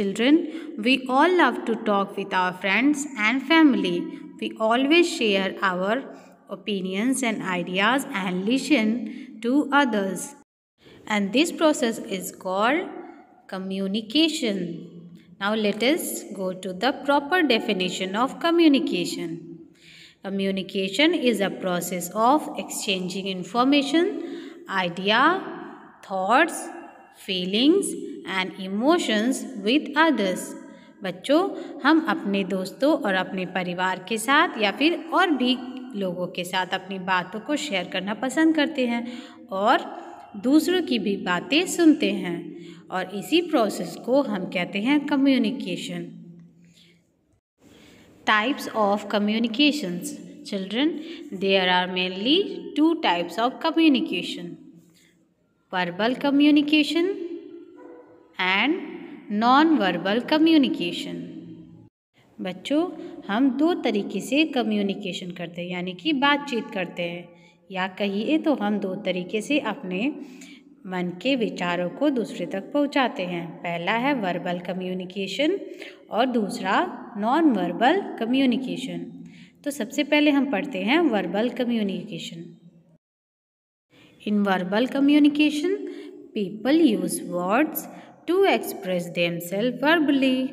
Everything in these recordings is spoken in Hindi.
children, we all love to talk with our friends and family. We always share our opinions and ideas and listen to others. And this process is called communication. Now let us go to the proper definition of communication. Communication is a process of exchanging information, idea, thoughts, feelings and emotions with others. बच्चों, हम अपने दोस्तों और अपने परिवार के साथ या फिर और भी लोगों के साथ अपनी बातों को शेयर करना पसंद करते हैं और दूसरों की भी बातें सुनते हैं और इसी प्रोसेस को हम कहते हैं communication. Types of communications. Children, there are mainly two types of communication: verbal communication and non-verbal communication. बच्चों, हम दो तरीके से कम्युनिकेशन करते हैं यानी कि बातचीत करते हैं, या कहिए तो हम दो तरीके से अपने मन के विचारों को दूसरे तक पहुंचाते हैं. पहला है वर्बल कम्युनिकेशन और दूसरा नॉन वर्बल कम्युनिकेशन. तो सबसे पहले हम पढ़ते हैं verbal communication. In verbal communication people use words to express themself verbally.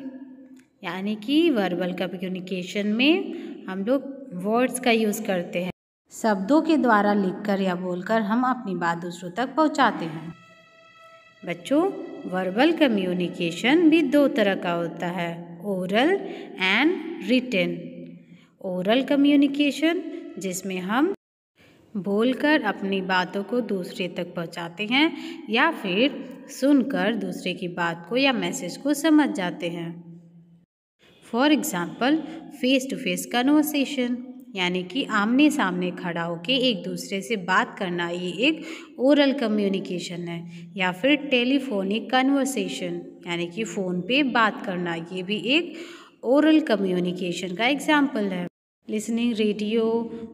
यानी कि वर्बल कम्युनिकेशन में हम लोग वर्ड्स का यूज़ करते हैं, शब्दों के द्वारा लिखकर या बोलकर हम अपनी बात दूसरों तक पहुंचाते हैं. बच्चों, वर्बल कम्युनिकेशन भी दो तरह का होता है, oral and written. Oral communication जिसमें हम बोलकर अपनी बातों को दूसरे तक पहुंचाते हैं या फिर सुनकर दूसरे की बात को या मैसेज को समझ जाते हैं. For example, face to face conversation यानी कि आमने सामने खड़ा होकर एक दूसरे से बात करना, ये एक ओरल कम्युनिकेशन है. या फिर टेलीफोनिक कन्वर्सेशन यानी कि फ़ोन पे बात करना, ये भी एक ओरल कम्युनिकेशन का एग्जाम्पल है. लिसनिंग रेडियो,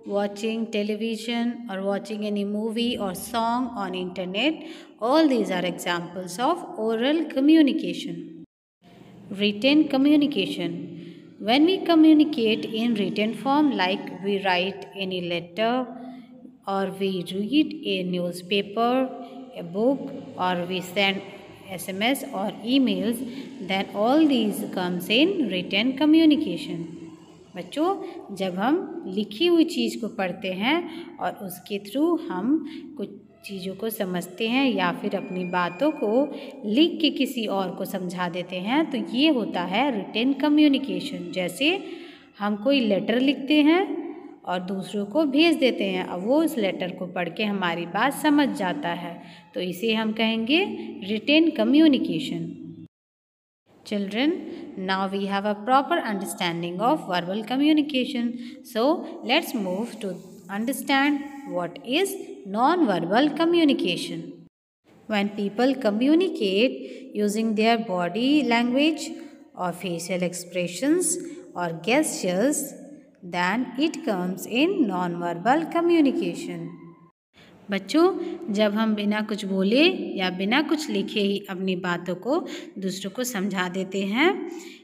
वॉचिंग टेलीविज़न और वॉचिंग एनी मूवी और song on internet, all these are examples of oral communication. Written communication. When we communicate in written form, like we write any letter or we read a newspaper, a book, or we send SMS or emails, then all these comes in written communication. बच्चों, जब हम लिखी हुई चीज़ को पढ़ते हैं और उसके थ्रू हम कुछ चीज़ों को समझते हैं या फिर अपनी बातों को लिख के किसी और को समझा देते हैं, तो ये होता है रिटन कम्युनिकेशन. जैसे हम कोई लेटर लिखते हैं और दूसरों को भेज देते हैं, अब वो उस लेटर को पढ़ के हमारी बात समझ जाता है, तो इसे हम कहेंगे written communication. Children, now we have a proper understanding of verbal communication. So let's move to understand what is non-verbal communication. When people communicate using their body language or facial expressions or gestures, then it comes in non-verbal communication. बच्चों, जब हम बिना कुछ बोले या बिना कुछ लिखे ही अपनी बातों को दूसरों को समझा देते हैं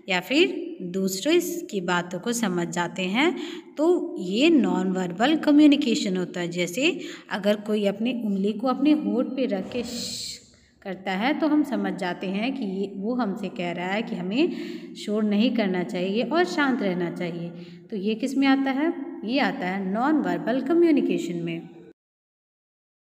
या फिर दूसरों की बातों को समझ जाते हैं, तो ये नॉन वर्बल कम्युनिकेशन होता है. जैसे अगर कोई अपनी उंगली को अपने होंठ पे रख के करता है तो हम समझ जाते हैं कि वो हमसे कह रहा है कि हमें शोर नहीं करना चाहिए और शांत रहना चाहिए. तो ये किस में आता है? ये आता है नॉन वर्बल कम्युनिकेशन में.